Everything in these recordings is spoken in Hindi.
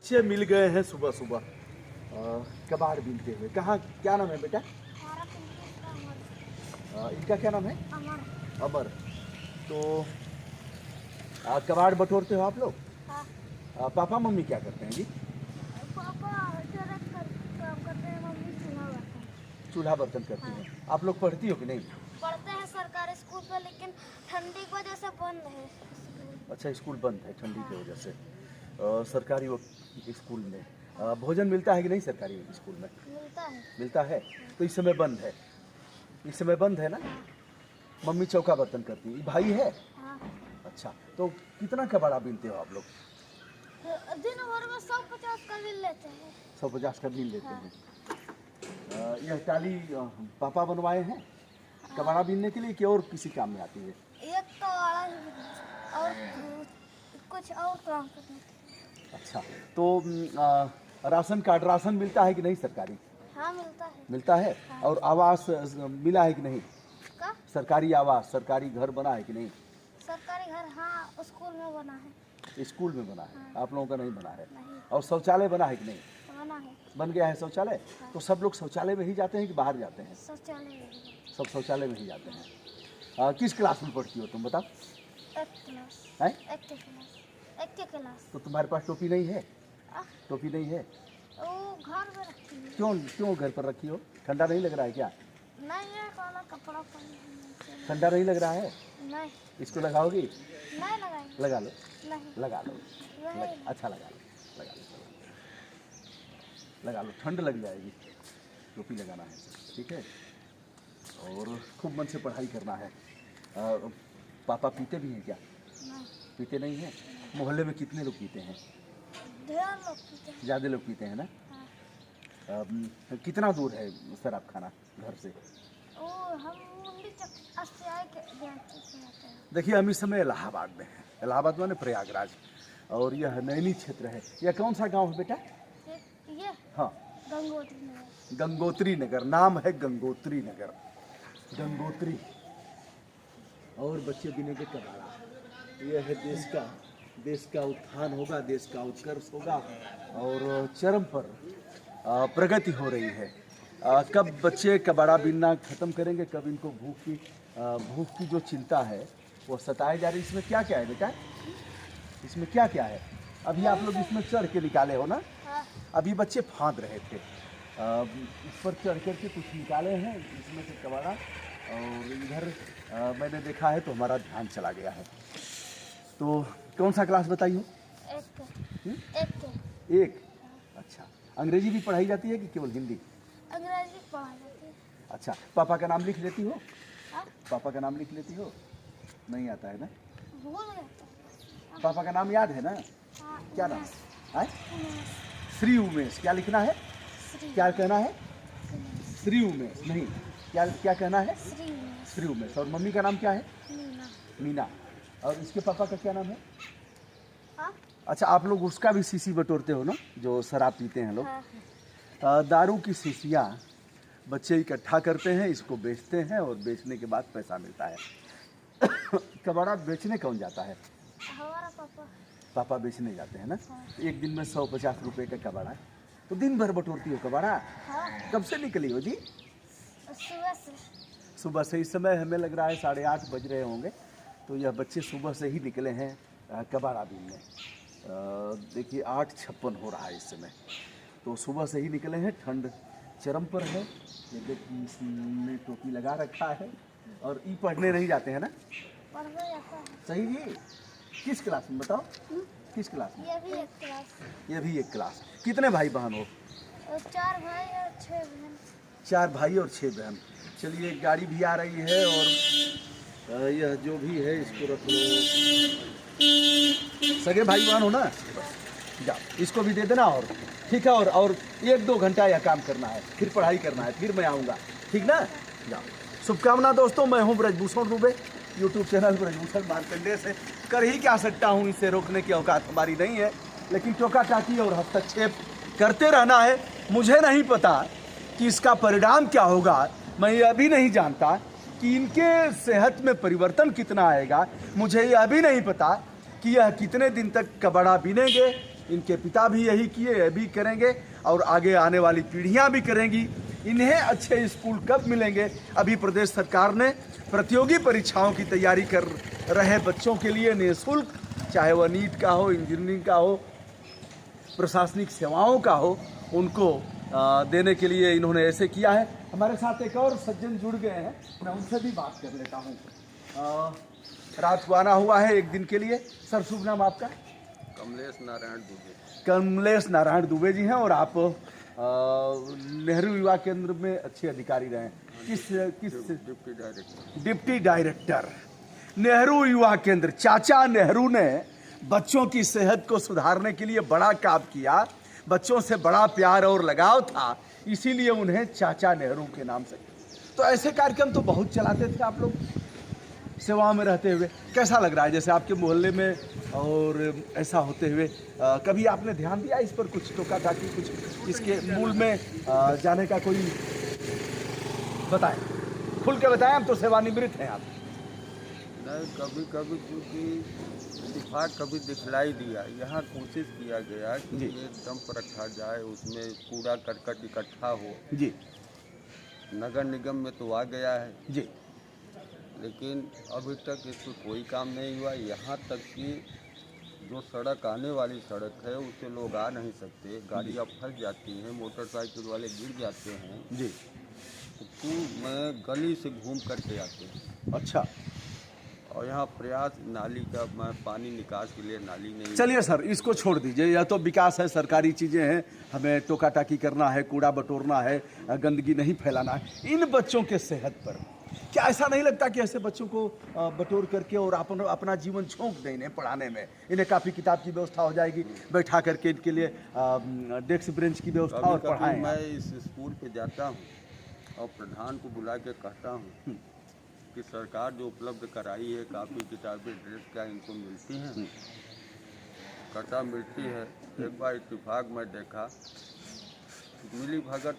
बच्चे मिल गए हैं सुबह सुबह कबाड़ बीनते हुए। कहाँ, क्या नाम है बेटा? इनका क्या नाम है? अमर। अमर। तो कबाड़ बटोरते हो आप लोग? हाँ। पापा मम्मी क्या करते हैं जी? पापा ट्रक काम करते हैं, मम्मी चूल्हा बर्तन। चूल्हा बर्तन करती हैं। आप लोग पढ़ती हो कि नहीं? पढ़ते हैं सरकारी स्कूल पे, लेकिन ठंडी की वजह से बंद है स्कूल। अच्छा, स्कूल बंद है ठंडी की वजह से। सरकारी स्कूल में भोजन मिलता है कि नहीं? सरकारी स्कूल में मिलता है। मिलता है, तो इस समय बंद है। इस समय बंद है ना। मम्मी चौका बर्तन करती है। भाई है? हाँ। अच्छा, तो कितना कबाड़ा बीनते हो आप लोग? दिन भर में 150 का बिल लेते हैं। 150 का बिल लेते हाँ। हैं। यह टाली पापा बनवाए हैं कबाड़ा बीनने के लिए कि और किसी काम में आती है? एक तो आड़ा ही बिल और कुछ और काम करते हैं। अच्छा, तो राशन कार्ड, राशन मिलता है कि नहीं सरकारी? हाँ, मिलता है। मिलता है। हाँ। और आवास मिला है कि नहीं? का सरकारी आवास, सरकारी घर बना है कि नहीं? सरकारी घर, हाँ, स्कूल में बना है। स्कूल में बना है। हाँ। आप लोगों का नहीं बना है। नहीं और शौचालय बना है कि नहीं? बना है। बन गया है शौचालय। हाँ। तो सब लोग शौचालय में ही जाते हैं कि बाहर जाते हैं? शौचालय में। सब शौचालय में ही जाते हैं। किस क्लास में पढ़ती हो तुम बताओ? एक क्लास। हैं? एक क्लास। तो तुम्हारे पास टोपी नहीं है? आ, टोपी नहीं है? वो घर में रखी है। क्यों क्यों घर पर रखी हो? ठंडा नहीं लग रहा है क्या? नहीं, ये काला कपड़ा पहन। ठंडा नहीं लग रहा है? नहीं, इसको लगाओगी? नहीं लगाएंगे। लगा लो, नहीं, लगा लो। नहीं। अच्छा, लगा लो, लगा लो, लगा लो। ठंड लग जाएगी, टोपी लगाना है, ठीक है। और खूब मन से पढ़ाई करना है। पापा पीते भी हैं क्या? नहीं, पीते नहीं हैं। मोहल्ले में कितने लोग पीते हैं? ढेर लोग पीते हैं। ज़्यादा लोग पीते हैं ना। हाँ। कितना दूर है शराब खाना घर से? वो हम मुंडी चक से आए के जाते हैं। देखिए, हम इस समय इलाहाबाद में हैं। इलाहाबाद माने प्रयागराज। और यह नैनी क्षेत्र है। यह कौन सा गांव है बेटा? ये हाँ, गंगोत्री नगर। गंगोत्री नगर नाम है। गंगोत्री नगर, गंगोत्री। और बच्चे बिनेंगे कबाड़ा। यह है देश का उत्थान होगा, देश का उत्कर्ष होगा और चरम पर प्रगति हो रही है। कब बच्चे कबाड़ा बीनना खत्म करेंगे, कब इनको भूख की जो चिंता है वो सताए जा रही है। इसमें क्या क्या है बेटा? इसमें क्या क्या है? अभी आप लोग इसमें चढ़ के निकाले हो ना। हाँ। अभी बच्चे फांद रहे थे। इस पर चढ़ करके कुछ निकाले हैं इसमें से कबाड़ा। और इधर मैंने देखा है तो हमारा ध्यान चला गया है। तो कौन सा क्लास बताइए? एक। अच्छा, अंग्रेजी भी पढ़ाई जाती है कि केवल हिंदी? अंग्रेजी पढ़ाई जाती है। अच्छा, पापा का नाम लिख लेती हो? हाँ? पापा का नाम लिख लेती हो? नहीं आता है ना? भूल गया। पापा का नाम याद है ना? हाँ, क्या नाम है? उमेश। श्री उमेश। क्या लिखना है? श्री क्या कहना है? श्री उमेश नहीं, क्या कहना है? श्री उमेश। श्री उमेश। और मम्मी का नाम क्या है? मीना। मीना। और इसके पापा का क्या नाम है? हाँ? अच्छा, आप लोग उसका भी शीशी बटोरते हो ना, जो शराब पीते हैं लोग? हाँ। दारू की शीशियाँ बच्चे इकट्ठा करते हैं, इसको बेचते हैं और बेचने के बाद पैसा मिलता है। कबाड़ा बेचने कौन जाता है? हमारा पापा। पापा बेचने जाते हैं ना। हाँ। एक दिन में 150 रुपए का कबाड़ा है, तो दिन भर बटोरती हो कबाड़ा? हाँ। कब से निकली हो जी? सुबह से। सुबह से। इस समय हमें लग रहा है 8:30 बज रहे होंगे। तो यह बच्चे सुबह से ही निकले हैं कबाड़ा बीनने। देखिए 8:56 हो रहा है इस समय। तो सुबह से ही निकले हैं, ठंड चरम पर है। ये देखिए, इसने टोपी लगा रखा है। और ई पढ़ने नहीं जाते हैं ना? पढ़ने जाता है। सही जी। किस क्लास में बताओ? किस क्लास में? ये भी एक क्लास। ये भी एक क्लास। कितने भाई बहन हो? 4 भाई और 6 बहन। 4 भाई और 6 बहन। चलिए, गाड़ी भी आ रही है और यह जो भी है इसको रख लो। सगे भाई बहन हो ना? जाओ, इसको भी दे देना। और ठीक है। और 1-2 घंटा यह काम करना है, फिर पढ़ाई करना है, फिर मैं आऊँगा, ठीक ना? जाओ। शुभकामना दोस्तों। मैं हूँ ब्रजभूषण दुबे, यूट्यूब चैनल ब्रजभूषण मार्कंडेय से। कर ही क्या सकता हूँ, इसे रोकने की औकात हमारी नहीं है। लेकिन टोका टाकी और हस्तक्षेप करते रहना है। मुझे नहीं पता कि इसका परिणाम क्या होगा। मैं यह भी नहीं जानता कि इनके सेहत में परिवर्तन कितना आएगा। मुझे यह भी नहीं पता कि यह कितने दिन तक कबाड़ा बीनेंगे इनके पिता भी यही किए, ये भी करेंगे और आगे आने वाली पीढ़ियां भी करेंगी। इन्हें अच्छे स्कूल कब मिलेंगे? अभी प्रदेश सरकार ने प्रतियोगी परीक्षाओं की तैयारी कर रहे बच्चों के लिए निःशुल्क, चाहे वह नीट का हो, इंजीनियरिंग का हो, प्रशासनिक सेवाओं का हो, उनको देने के लिए इन्होंने ऐसे किया है। हमारे साथ एक और सज्जन जुड़ गए हैं, मैं उनसे भी बात कर लेता हूँ। रात को आना हुआ है एक दिन के लिए। सर, शुभ नाम आपका? कमलेश नारायण दुबे। कमलेश नारायण दुबे जी हैं और आप नेहरू युवा केंद्र में अच्छे अधिकारी रहे हैं। किस डिप्टी डायरेक्टर नेहरू युवा केंद्र। चाचा नेहरू ने बच्चों की सेहत को सुधारने के लिए बड़ा काम किया, बच्चों से बड़ा प्यार और लगाव था, इसीलिए उन्हें चाचा नेहरू के नाम से। तो ऐसे कार्यक्रम तो बहुत चलाते थे आप लोग सेवा में रहते हुए। कैसा लग रहा है जैसे आपके मोहल्ले में और ऐसा होते हुए? कभी आपने ध्यान दिया इस पर, कुछ टोका टाकी, कुछ इसके मूल में जाने का कोई बताएं, खुल के बताएं। हम तो सेवानिवृत्त हैं आप। नहीं, कभी कभी क्योंकि इत्तेफाक कभी दिखलाई दिया, यहाँ कोशिश किया गया कि जी। ये डंप रखा जाए, उसमें कूड़ा करकट इकट्ठा हो। जी नगर निगम में तो आ गया है, जी लेकिन अभी तक इस पर कोई काम नहीं हुआ। यहाँ तक कि जो सड़क आने वाली सड़क है उससे लोग आ नहीं सकते, गाड़ियाँ फंस जाती हैं, मोटरसाइकिल वाले गिर जाते हैं। जी। तो मैं गली से घूम करके आते हैं। अच्छा, और यहाँ प्रयास नाली का, मैं पानी निकास के लिए नाली नहीं। चलिए सर, इसको छोड़ दीजिए। यह तो विकास है, सरकारी चीज़ें हैं, हमें टोका टाकी करना है, कूड़ा बटोरना है, गंदगी नहीं फैलाना है। इन बच्चों के सेहत पर क्या ऐसा नहीं लगता कि ऐसे बच्चों को बटोर करके और अपना जीवन झोंक दें इन्हें पढ़ाने में? इन्हें काफ़ी किताब की व्यवस्था हो जाएगी, बैठा करके इनके लिए डेस्क बेंच की व्यवस्था और पढ़ाएं। मैं इस स्कूल पे जाता हूँ और प्रधान को बुला के कहता हूँ कि सरकार जो उपलब्ध कराई है, काफ़ी किताबें, ड्रेस क्या इनको मिलती हैं? कटा मिलती है। एक बार इत्तेफाक में देखा, मिली भगत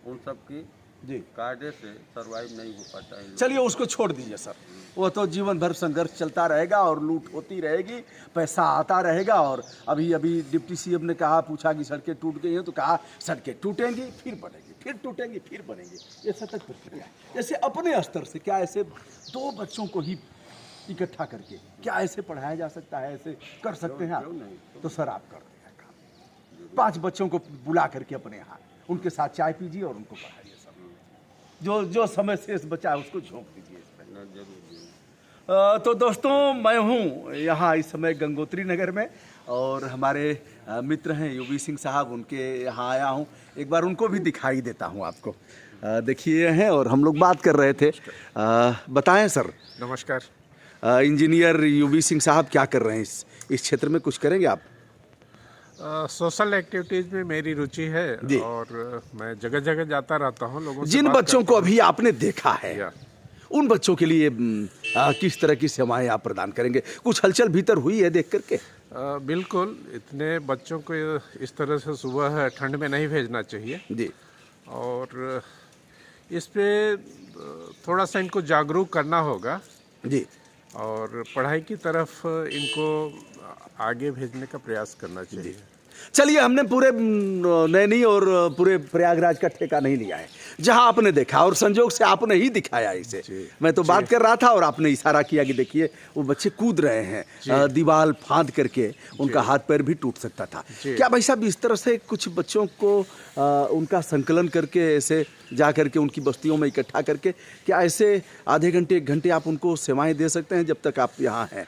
उन सब की जी, कायदे से सरवाइव नहीं हो पाता है। चलिए उसको छोड़ दीजिए सर, वो तो जीवन भर संघर्ष चलता रहेगा और लूट होती रहेगी, पैसा आता रहेगा। और अभी अभी डिप्टी सीएम ने कहा, पूछा कि सड़कें टूट गई हैं, तो कहा सड़कें टूटेंगी फिर बनेंगी, फिर टूटेंगी फिर बनेंगी। ये सतत प्रक्रिया है। जैसे अपने स्तर से क्या ऐसे 2 बच्चों को ही इकट्ठा करके क्या ऐसे पढ़ाया जा सकता है? ऐसे कर सकते हैं आप? तो सर आप कर दें काम। 5 बच्चों को बुला करके अपने यहाँ उनके साथ चाय पीजिए और उनको पढ़ाइए। सर जो समय शेष बचा है उसको झोंक दीजिए इस पर। जरूर। तो दोस्तों, मैं हूँ यहाँ इस समय गंगोत्री नगर में और हमारे मित्र हैं यूवी सिंह साहब, उनके यहाँ आया हूँ। एक बार उनको भी दिखाई देता हूँ आपको। देखिए हैं और हम लोग बात कर रहे थे। बताएं सर। नमस्कार। इंजीनियर यूवी सिंह साहब क्या कर रहे हैं इस क्षेत्र में? कुछ करेंगे आप? सोशल एक्टिविटीज़ में मेरी रुचि है और मैं जगह जगह जाता रहता हूँ लोगों से। जिन बच्चों को अभी आपने देखा है, या। उन बच्चों के लिए किस तरह की सेवाएं आप प्रदान करेंगे? कुछ हलचल भीतर हुई है देख करके? बिल्कुल, इतने बच्चों को इस तरह से सुबह ठंड में नहीं भेजना चाहिए जी। और इस पे थोड़ा सा इनको जागरूक करना होगा जी। और पढ़ाई की तरफ इनको आगे भेजने का प्रयास करना चाहिए। चलिए, हमने पूरे नैनी और पूरे प्रयागराज का ठेका नहीं लिया है। जहां आपने देखा और संजोग से आपने ही दिखाया इसे। मैं तो बात कर रहा था और आपने इशारा किया कि देखिए वो बच्चे कूद रहे हैं, दीवार फांद करके उनका हाथ पैर भी टूट सकता था। क्या भाई साहब इस तरह से कुछ बच्चों को उनका संकलन करके ऐसे जा करके उनकी बस्तियों में इकट्ठा करके क्या ऐसे आधे घंटे 1 घंटे आप उनको सेवाएं दे सकते हैं जब तक आप यहाँ हैं?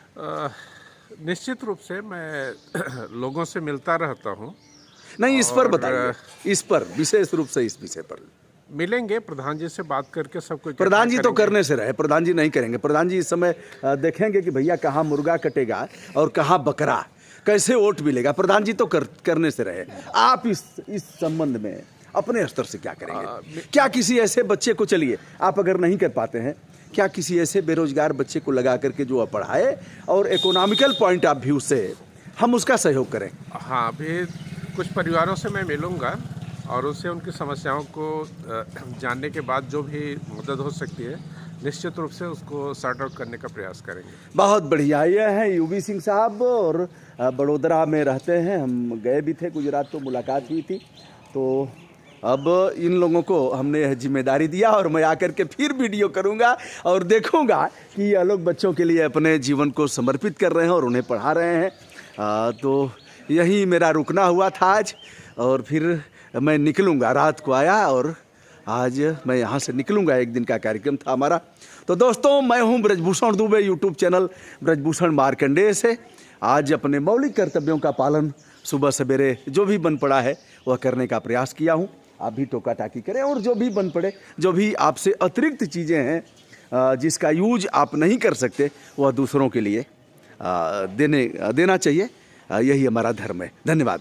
निश्चित रूप से मैं लोगों से मिलता रहता हूँ। नहीं, इस पर बताइए, इस पर विशेष रूप से इस विषय पर मिलेंगे प्रधान जी से बात करके सब कुछ। प्रधान जी तो करने से रहे, प्रधान जी नहीं करेंगे। प्रधान जी इस समय देखेंगे कि भैया कहाँ मुर्गा कटेगा और कहाँ बकरा, कैसे वोट मिलेगा। प्रधान जी तो करने से रहे। आप इस संबंध में अपने स्तर से क्या करेंगे? क्या किसी ऐसे बच्चे को, चलिए आप अगर नहीं कर पाते हैं, क्या किसी ऐसे बेरोजगार बच्चे को लगा करके जो पढ़ाए और इकोनॉमिकल पॉइंट ऑफ व्यू से हम उसका सहयोग करें? हाँ, अभी कुछ परिवारों से मैं मिलूंगा और उससे उनकी समस्याओं को जानने के बाद जो भी मदद हो सकती है निश्चित रूप से उसको सॉर्ट आउट करने का प्रयास करेंगे। बहुत बढ़िया। ये हैं यूवी सिंह साहब और बड़ोदरा में रहते हैं। हम गए भी थे गुजरात, तो मुलाकात हुई थी। तो अब इन लोगों को हमने यह जिम्मेदारी दिया और मैं आकर के फिर वीडियो करूंगा और देखूंगा कि ये लोग बच्चों के लिए अपने जीवन को समर्पित कर रहे हैं और उन्हें पढ़ा रहे हैं। तो यही मेरा रुकना हुआ था आज, और फिर मैं निकलूंगा। रात को आया और आज मैं यहाँ से निकलूंगा। एक दिन का कार्यक्रम था हमारा। तो दोस्तों, मैं हूँ ब्रजभूषण दुबे, यूट्यूब चैनल ब्रजभूषण मार्कंडेय से। आज अपने मौलिक कर्तव्यों का पालन सुबह सवेरे जो भी बन पड़ा है वह करने का प्रयास किया हूँ। आप भी टोका टाकी करें, और जो भी बन पड़े, जो भी आपसे अतिरिक्त चीज़ें हैं जिसका यूज आप नहीं कर सकते, वह दूसरों के लिए देना चाहिए। यही हमारा धर्म है। धन्यवाद।